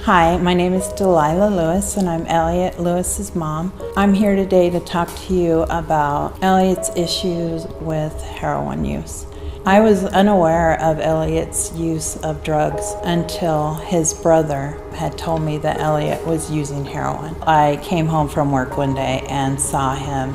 Hi, my name is Delilah Lewis and I'm Elliott Lewis's mom. I'm here today to talk to you about Elliott's issues with heroin use. I was unaware of Elliott's use of drugs until his brother had told me that Elliott was using heroin. I came home from work one day and saw him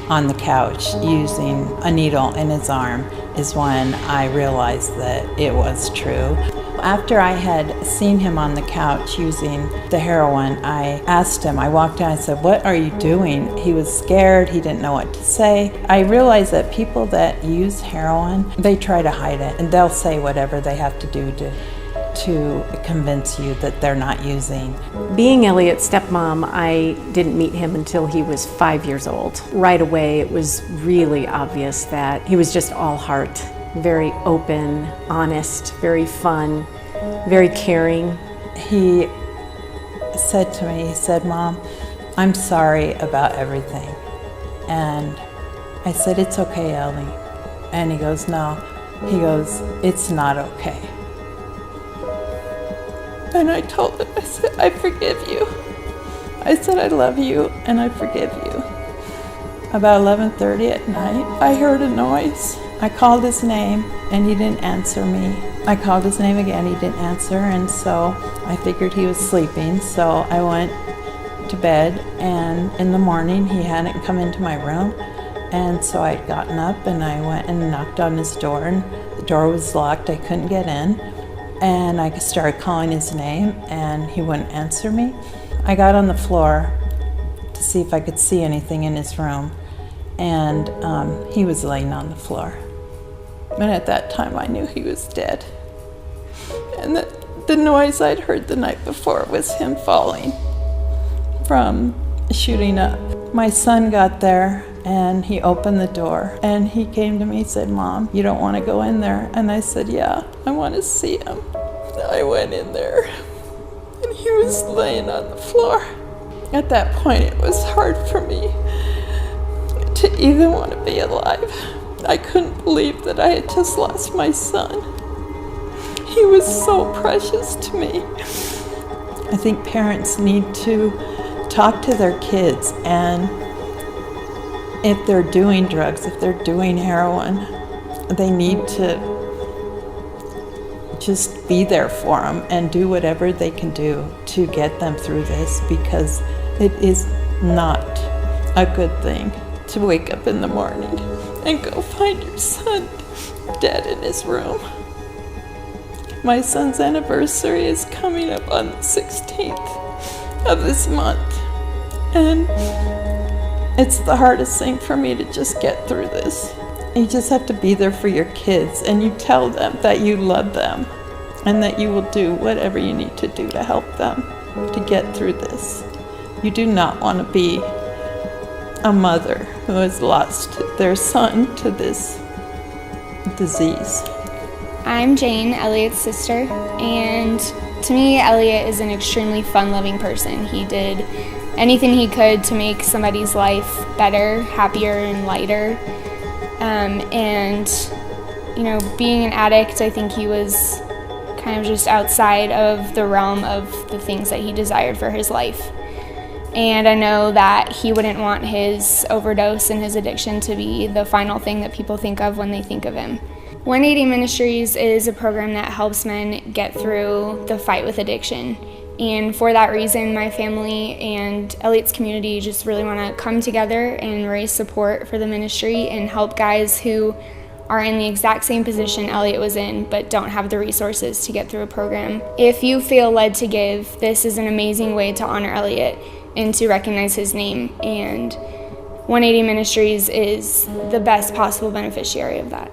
on the couch using a needle in his arm is when I realized that it was true. After I had seen him on the couch using the heroin, I asked him, I walked in, I said, "What are you doing?" He was scared, he didn't know what to say. I realized that people that use heroin, they try to hide it, and they'll say whatever they have to do to convince you that they're not using. Being Elliott's stepmom, I didn't meet him until he was 5 years old. Right away, it was really obvious that he was just all heart, very open, honest, very fun, very caring. He said to me, he said, "Mom, I'm sorry about everything." And I said, "It's okay, Ellie." And he goes, "No." He goes, "It's not okay." And I told him, I said, "I forgive you." I said, "I love you and I forgive you." About 11:30 at night, I heard a noise. I called his name and he didn't answer me. I called his name again, he didn't answer, and so I figured he was sleeping. So I went to bed, and in the morning he hadn't come into my room. And so I'd gotten up and I went and knocked on his door, and the door was locked, I couldn't get in. And I started calling his name and he wouldn't answer me. I got on the floor to see if I could see anything in his room, and he was laying on the floor. And at that time I knew he was dead. And the noise I'd heard the night before was him falling from shooting up. My son got there and he opened the door and he came to me and said, "Mom, you don't want to go in there?" And I said, "Yeah, I want to see him." I went in there and he was laying on the floor. At that point it was hard for me to even want to be alive. I couldn't believe that I had just lost my son. He was so precious to me. I think parents need to talk to their kids, and if they're doing drugs, if they're doing heroin, they need to just be there for them and do whatever they can do to get them through this, because it is not a good thing to wake up in the morning and go find your son dead in his room. My son's anniversary is coming up on the 16th of this month, and it's the hardest thing for me to just get through this. You just have to be there for your kids, and you tell them that you love them and that you will do whatever you need to do to help them to get through this. You do not want to be a mother who has lost their son to this disease. I'm Jane, Elliott's sister, and to me, Elliott is an extremely fun-loving person. He did anything he could to make somebody's life better, happier, and lighter. And, you know, being an addict, I think he was kind of just outside of the realm of the things that he desired for his life. And I know that he wouldn't want his overdose and his addiction to be the final thing that people think of when they think of him. 180 Ministries is a program that helps men get through the fight with addiction. And for that reason, my family and Elliott's community just really want to come together and raise support for the ministry and help guys who are in the exact same position Elliott was in but don't have the resources to get through a program. If you feel led to give, this is an amazing way to honor Elliott and to recognize his name. And 180 Ministries is the best possible beneficiary of that.